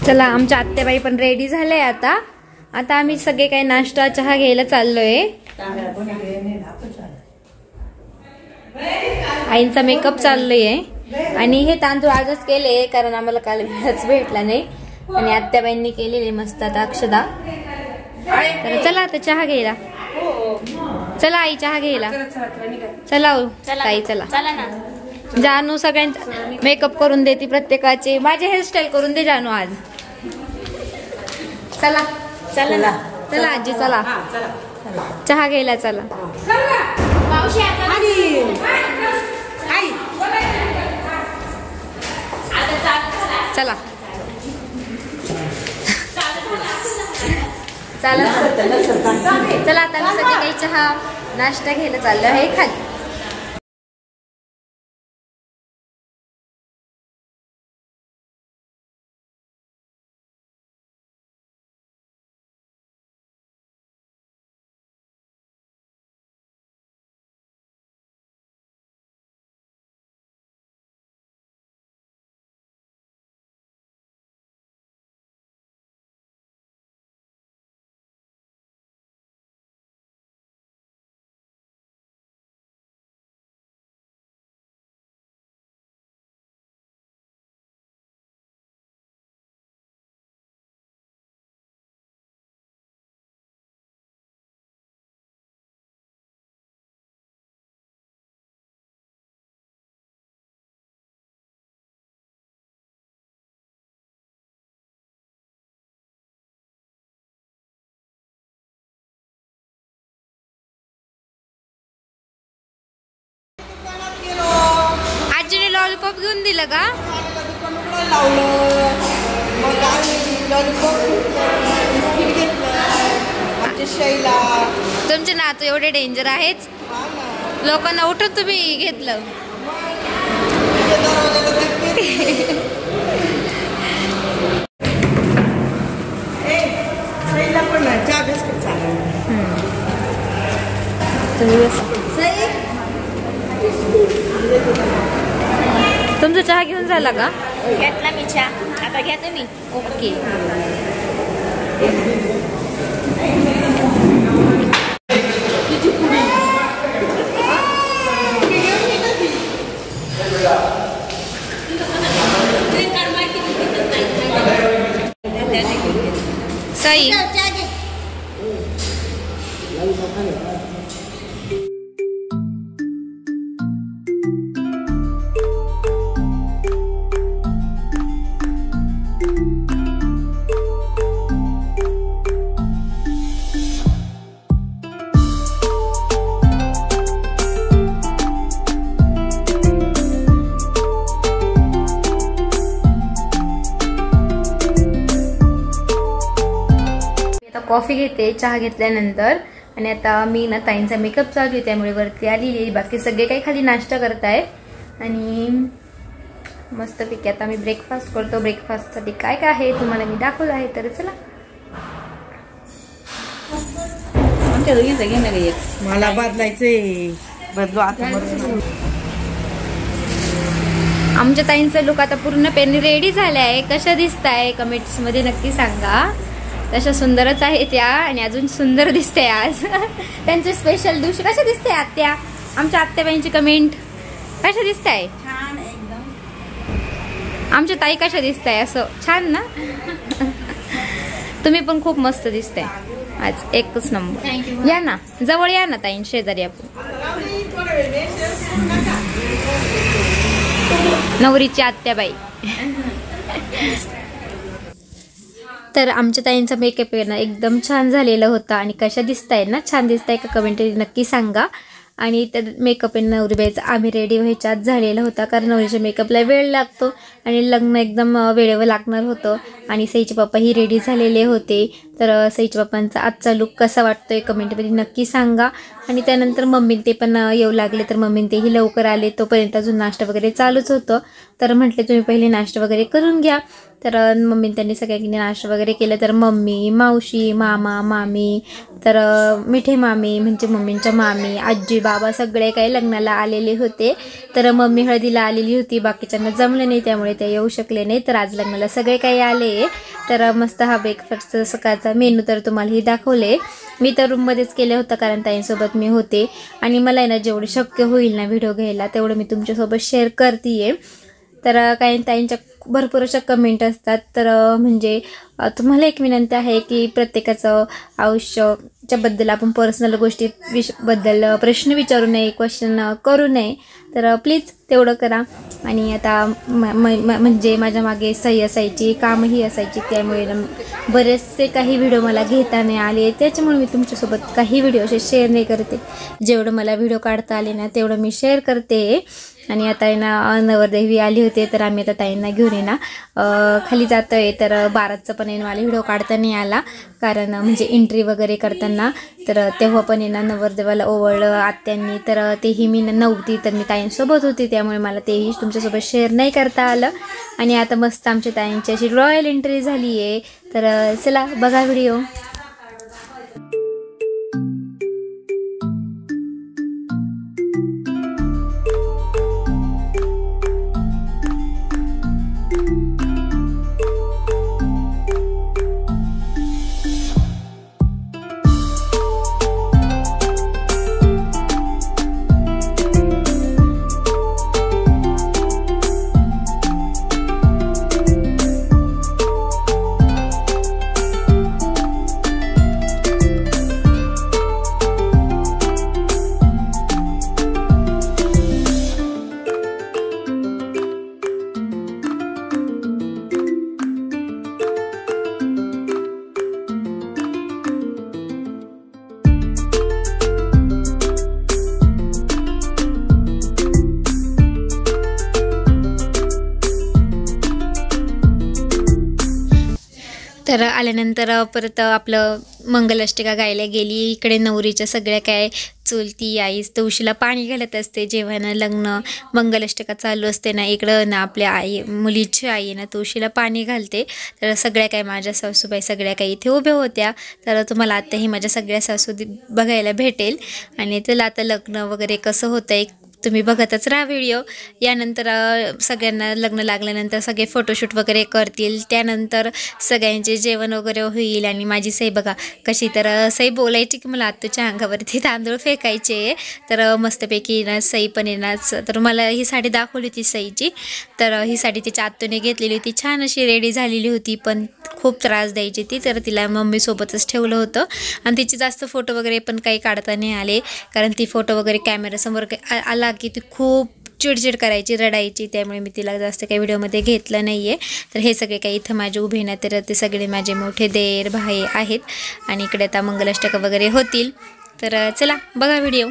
चला आमच्या आत्याबाई पण रेडी झाले आता आम्ही सगळे काही नाश्ता चहा घ्यायला चाललोय। आईंचा मेकअप चाललोय आणि हे तांदूळ आजच केले कारण आम्हाला काल वेळच भेटला नाही आणि आत्याबाईंनी केलेले मस्त आता अक्षदा। तर चला आता चहा घ्यायला, चला आई चहा घ्यायला चला ताई चला। जानू सगळ्यांचा मेकअप करून देते प्रत्येकाचे, माझे हेअरस्टाईल करून दे जानू आज। चला चला चला आजी चला चहा घ्यायला चला। चला चला चला आता मी सगळे काही चहा नाश्ता घ्यायला चाललो आहे खाली। आजीने लॉलीपॉप घेऊन दिलं का? तुमचे नातू एवढे डेंजर आहेत, लोकांना उठून तुम्ही घेतलं। तुमचा चहा घेऊन झाला का? घेतला मी चहा, आता घ्या तुम्ही। ओके सही कॉफी घेते चहा घेतल्यानंतर आणि आता मी ना ताईंचा मेकअप चालू आहे त्यामुळे वरती आलेली, बाकी सगळे काही खाली नाश्ता करत आहेत आणि मस्तपैकी आता मी ब्रेकफास्ट करतो। ब्रेकफास्टसाठी काय काय आहे तुम्हाला मी दाखवलं आहे, तर चला। मला बदलायचंय, बदलू आता। आमच्या ताईंचा लुक आता पूर्णपणे रेडी झाला आहे। कशा दिसत आहे कमेंट्स मध्ये नक्की सांगा। तशा सुंदरच आहे त्या आणि अजून सुंदर दिसते आज त्यांचे स्पेशल दिवशी। कशा दिसते आत्या? आमच्या आत्याबाईंची कमेंट कशा दिसत आहे? छान एकदम। आमच्या ताई कशा दिसत आहे? असं छान ना? तुम्ही पण खूप मस्त दिसताय आज, एकच नंबर। या ना जवळ या ना ताईं, शेजारी आपण। नवरीची आत्याबाई। तर आमच्या ताईंचा मेकअप आहे ना एकदम छान झालेला होता आणि कशा दिसताय ना, छान दिसताय का कमेंट नक्की सांगा। आणि त्या मेकअप नवरीबाईचा आम्ही रेडी व्हायच्या आत झालेला होता कारण नवरीच्या मेकअपला वेळ लागतो आणि लग्न एकदम वेळेवर लागणार होतं आणि सईचे पप्पा ही रेडी झालेले होते। तर सईच्या पप्पांचा आजचा लुक कसा वाटतोय कमेंटमध्ये नक्की सांगा. आणि त्यानंतर मम्मी ते पण येऊ लागले, तर मम्मी तेही लवकर आले. तोपर्यंत अजून नाश्ता वगैरे चालूच होतं, तर म्हटले तुम्ही पहिले नाश्ता वगैरे करून घ्या. तर मम्मी त्यांनी सगळ्यांनी नाश्ता वगैरे केलं. तर मम्मी, मावशी, मामा, मामी, तर मिठे मामी म्हणजे मम्मींच्या मामी, आजी, बाबा सगळे काही लग्नाला आलेले होते. तर मम्मी हळदीला आलेली होती, बाकीच्यांना जमलं नाही त्यामुळे ते येऊ शकले नाही. तर आज लग्नाला सगळे काही आले. तर मस्त हा ब्रेकफास्टचा सकाळचा मेनू तर तुम्हालाही दाखवले. मी तर रूममध्येच केलं होतं कारण ताईंसोबत मी होते आणि मला आहे ना जेवढं शक्य होईल ना व्हिडिओ घ्यायला तेवढं मी तुमच्यासोबत शेअर करते आहे. तर काही ताईंच्या भरपूर अशा कमेंट असतात. तर म्हणजे तुम्हाला एक विनंती आहे की प्रत्येकाचं आयुष्याच्याबद्दल आपण पर्सनल गोष्टी बद्दल प्रश्न विचारू नये, क्वेश्चन करू नये. तर प्लीज तेवढं करा. आणि आता म्हणजे माझ्या मागे सही असायची, कामही असायची, त्यामुळे बरेचसे काही व्हिडिओ मला घेता नाही आले. त्याच्यामुळे मी तुमच्यासोबत काही व्हिडिओ असे शेअर नाही करते. जेवढं मला व्हिडिओ काढता आले ना तेवढं मी शेअर करते. आणि आता ना नवरदेवी आली होते, तर आम्ही आता ताईंना घेऊन खाली जातो आहे. तर बारातचं पण मला व्हिडिओ काढता नाही आला कारण म्हणजे एंट्री वगैरे करताना. तर तेव्हा पण नवरदेवाला ओवळलं आत्यांनी, तर तेही मी नव्हती, तर मी ताईंसोबत होती, त्यामुळे मला तेही तुमच्यासोबत शेअर नाही करता आलं. आणि आता मस्त आमच्या ताईंची अशी रॉयल एंट्री झाली आहे. तर चला बघा व्हिडिओ. तर आल्यानंतर परत आपलं मंगलाष्टका गायला गेली. इकडे नवरीच्या सगळ्या काय चुलती आईस तुळशीला पाणी घालत असते जेव्हा ना लग्न मंगलाष्टका चालू असते ना. इकडं ना आपल्या आई मुलीची आई ना तुळशीला पाणी घालते. तर सगळ्या काय माझ्या सासूबाई सगळ्या काही इथे उभ्या होत्या. तर तुम्हाला आताही माझ्या सगळ्या सासू बघायला भेटेल. आणि त्याला आता लग्न वगैरे कसं होतं आहे तुम्ही बघतच राहा व्हिडिओ. यानंतर सगळ्यांना लग्न लागल्यानंतर सगळे फोटोशूट वगैरे करतील. त्यानंतर सगळ्यांचे जेवण वगैरे होईल. आणि माझी सई बघा कशी, तर सई बोलायची की मला आत्तूच्या अंगावरती तांदूळ फेकायचे. तर मस्तपैकी ना सई पण येणार. तर मला ही साडी दाखवली होती सईची. तर ही साडी तिच्या आत्तूने घेतलेली होती, छान अशी रेडी झालेली होती, पण खूप त्रास द्यायची ती. तर तिला मम्मीसोबतच ठेवलं होतं. आणि तिचे जास्त फोटो वगैरे पण काही काढता नाही आले कारण ती फोटो वगैरे कॅमेरासमोर आला की ती खूप चिडचिड करायची, रडायची. त्यामुळे मी तिला जास्त काही व्हिडिओमध्ये घेतलं नाही आहे. तर हे सगळे काही इथं माझे उभे ना, तर ते सगळे माझे मोठे देर भाई आहेत. आणि इकडे आता मंगलाष्टका वगैरे होतील. तर चला बघा व्हिडिओ.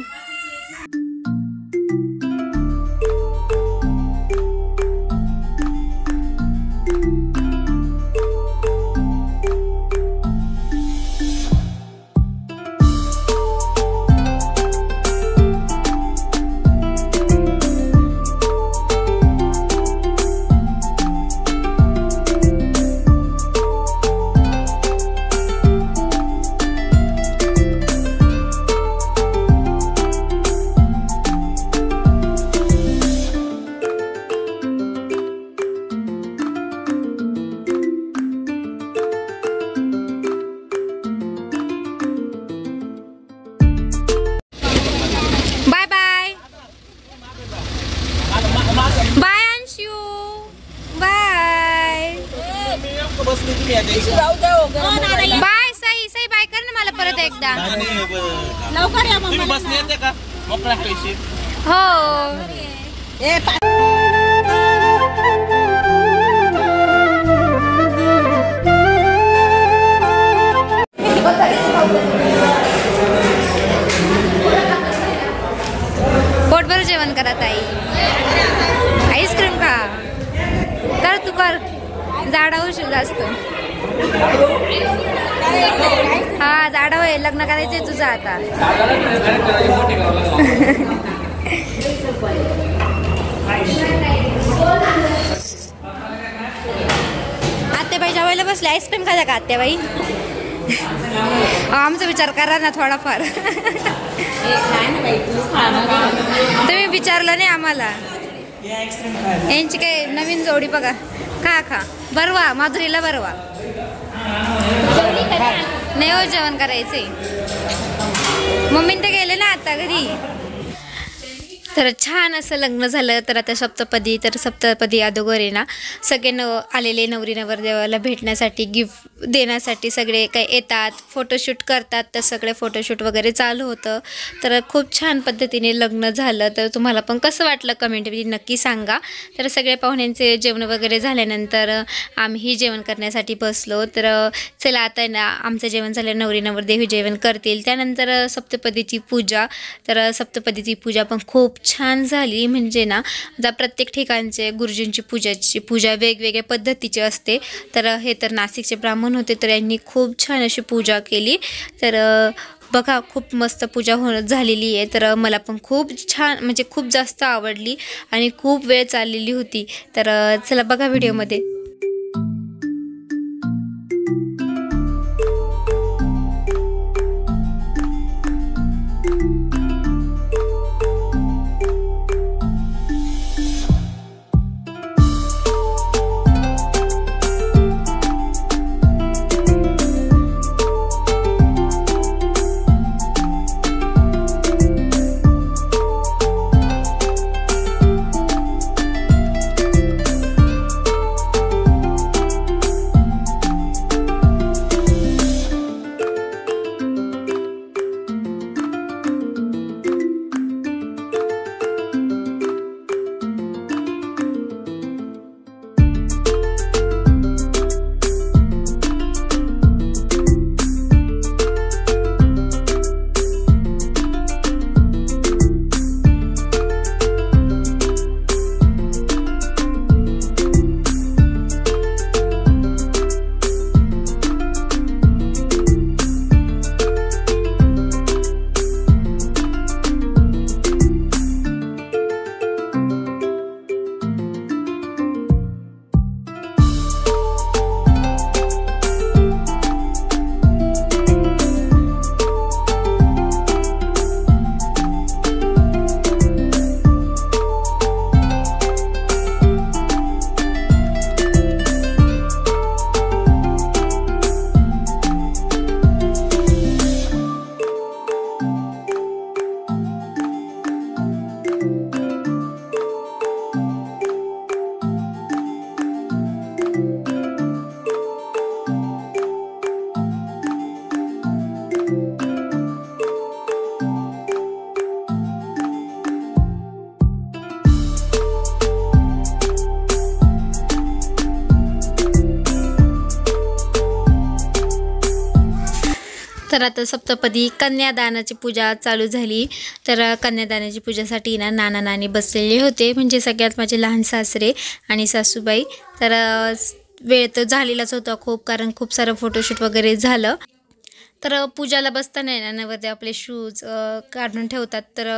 बाय सई सई बाय कर ना मला परत एकदा. लवकर या मम्मा. बसले येते का मोकळा पैसे हो. पोटभर जेवण करा ताई. आईस्क्रीम खा. कर तू कर, जाडा होशील जास्त. हा जाडव आहे, लग्न करायचंय तुझं आता. आत्याबाई जेवायला बसले. आईस्क्रीम खाजा का आत्याबाई? आमचा विचार करा ना थोडाफार. तुम्ही विचारलं नाही आम्हाला. यांची काय नवीन जोडी बघा. खा खा बरवा, माधुरीला बरवा. नाही हो, जेवण करायचंय. मम्मीन ते गेले ना आता घरी. तर छान असं लग्न झालं. तर आता सप्तपदी, तर सप्तपदी अगोदर आहे ना सगळे आलेले नवरी नवरदेवाला भेटण्यासाठी, गिफ्ट देण्यासाठी सगळे काही येतात, फोटोशूट करतात. तर सगळे फोटोशूट वगैरे चालू होतं. तर खूप छान पद्धतीने लग्न झालं. तर तुम्हाला पण कसं वाटलं कमेंटमध्ये नक्की सांगा. तर सगळे पाहुण्यांचे जेवण वगैरे झाल्यानंतर आम्ही जेवण करण्यासाठी बसलो. तर चला आता ना आमचं जेवण झालं, नवरी नवरदेव जेवण करतील. त्यानंतर सप्तपदीची पूजा. तर सप्तपदीची पूजा पण खूप छान झाली. म्हणजे ना आता प्रत्येक ठिकाणचे गुरुजींची पूजा वेगवेगळ्या पद्धतीची असते. तर हे तर नाशिकचे ब्राह्मण होते, तर यांनी खूप छान अशी पूजा केली. तर बघा खूप मस्त पूजा झालेली आहे. तर मला पण खूप छान, म्हणजे खूप जास्त आवडली आणि खूप वेळ चाललेली होती. तर चला बघा व्हिडिओमध्ये. तर आता सप्तपदी कन्यादानाची पूजा चालू झाली. तर कन्यादानाची पूजासाठी ना नाना नानी बसलेले होते, म्हणजे सगळ्यात माझे लहान सासरे आणि सासूबाई. तर वेळ तर झालेलाच होता खूप, कारण खूप सारं फोटोशूट वगैरे झालं. तर पूजाला बसताना आहे ना नवरदेव आपले शूज काढून ठेवतात. तर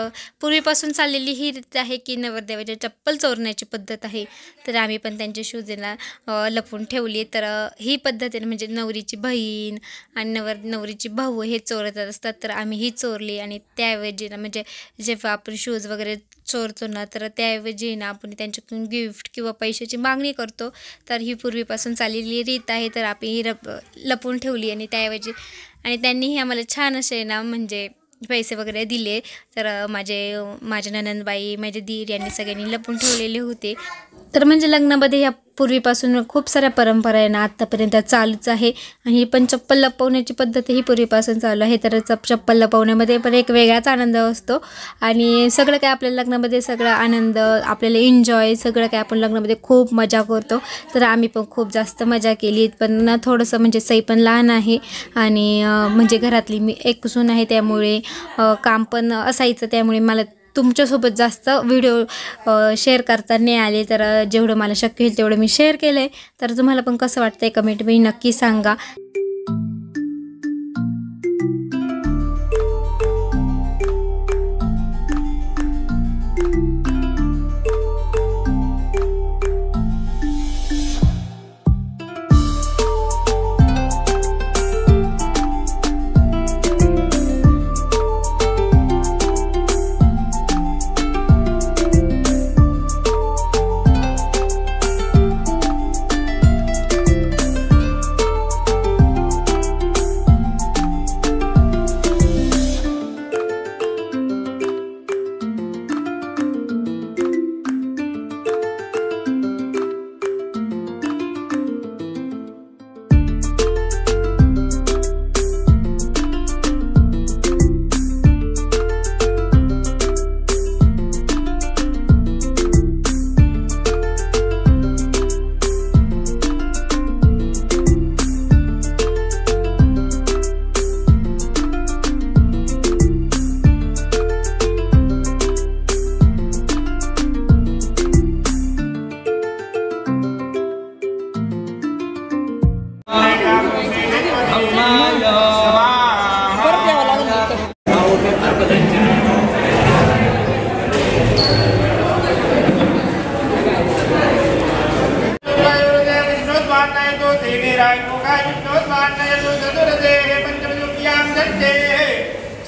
पूर्वीपासून चाललेली ही रीत आहे की नवरदेवाची चप्पल चोरण्याची पद्धत आहे. तर आम्ही पण त्यांचे शूज लपवून ठेवली. तर ही पद्धतीने म्हणजे नवरीची बहीण आणि नवरीची भाऊ हे चोरत असतात, तर आम्ही ही चोरली. आणि त्याऐवजी ना म्हणजे जेव्हा आपण शूज वगैरे चोरतो ना, तर त्याऐवजी ना आपण त्यांच्याकडून गिफ्ट किंवा पैशाची मागणी करतो. तर ही पूर्वीपासून चाललेली रीत आहे. तर आपण ही लपवून ठेवली आणि त्याऐवजी आणि त्यांनीही आम्हाला छान असे ना म्हणजे पैसे वगैरे दिले. तर माझ्या ननंदबाई, माझे दीर यांनी सगळ्यांनी लपवून ठेवलेले होते. तर म्हणजे लग्नामध्ये ह्या पूर्वीपासून खूप साऱ्या परंपरा आहे ना आत्तापर्यंत चालूच आहे. आणि ही पण चप्पल लपवण्याची पद्धत ही पूर्वीपासून चालू आहे. तर चप्पल लपवण्यामध्ये पण एक वेगळाच आनंद असतो. आणि सगळं काय आपल्या लग्नामध्ये सगळं आनंद, आपल्याला एन्जॉय सगळं काय आपण लग्नामध्ये खूप मजा करतो. तर आम्ही पण खूप जास्त मजा केली. पण थोडंसं म्हणजे सई पण लहान आहे आणि म्हणजे घरातली मी एक सून आहे, त्यामुळे काम पण असायचं. त्यामुळे मला तुमच्यासोबत जास्त व्हिडिओ शेअर करता नाही आले, तर जेवढं मला शक्य होईल तेवढं मी शेअर केलं आहे. तर तुम्हाला पण कसं वाटतंय कमेंटमध्ये नक्की सांगा.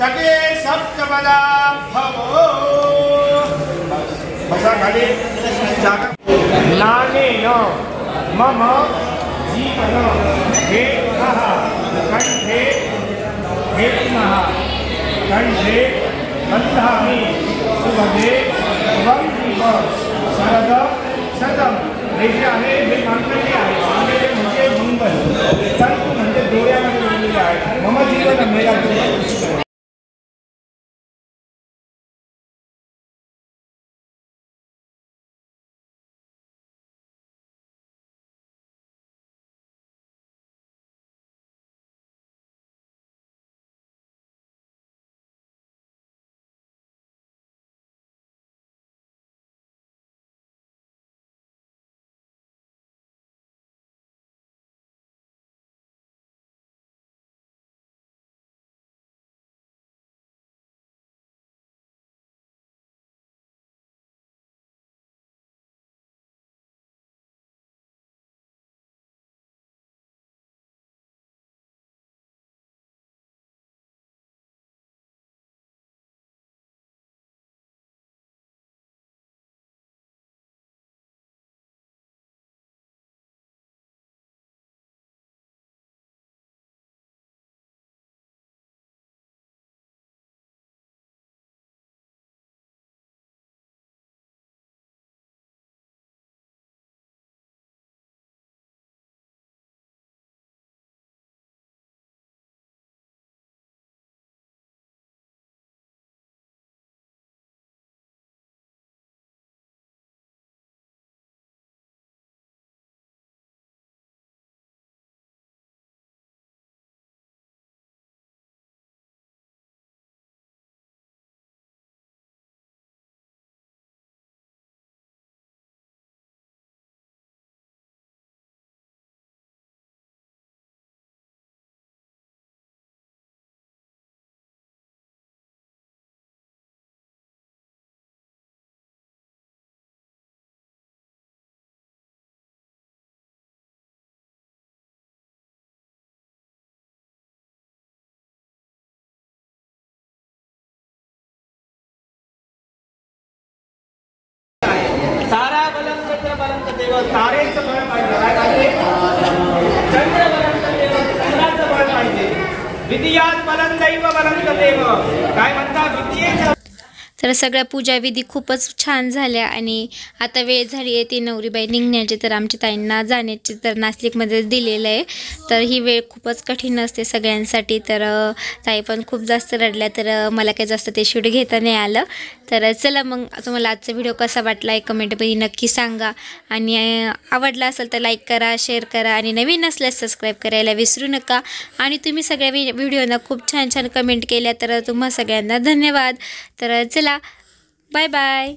सगे सप्तपदा भवो बसा खाली नानेन मम जीवन हेतुः कंठे हेतुः कंठे बन्धामि सुभगे शुभं जीव शरद शतम. हे जे आहे हे मांडलेले आहे. मांडलेले म्हणजे मंगल, तंतू म्हणजे डोळ्यामध्ये जोडलेले आहे. मम जीवन मेरा जीवन. तारा बलम चंद्र बलम देव तारेचं बळ पाहिजे. चंद्र बलम देव चंद्राचं बळ पाहिजे. विद्यात बलम दैव बलम देव काय म्हणतात विद्येचं. तर सगळ्या पूजा विधी खूपच छान झाल्या आणि आता वेळ झाली आहे ती नवरीबाई निघण्याची. तर आमच्या ताईंना जाण्याची तर नाशिकमध्येच दिलेलं आहे. तर ही वेळ खूपच कठीण असते सगळ्यांसाठी. तर ताई पण खूप जास्त रडल्या. तर मला काही जास्त ते शूट घेता नाही आलं. तर चला मग तुम्हाला आजचा व्हिडिओ कसा वाटला आहे कमेंटमध्ये नक्की सांगा. आणि आवडला असेल तर लाईक करा, शेअर करा आणि नवीन असल्यास सबस्क्राईब करायला विसरू नका. आणि तुम्ही सगळ्या व्हिडिओना खूप छान छान कमेंट केल्या तर तुम्हा सगळ्यांना धन्यवाद. तर चला बाय बाय.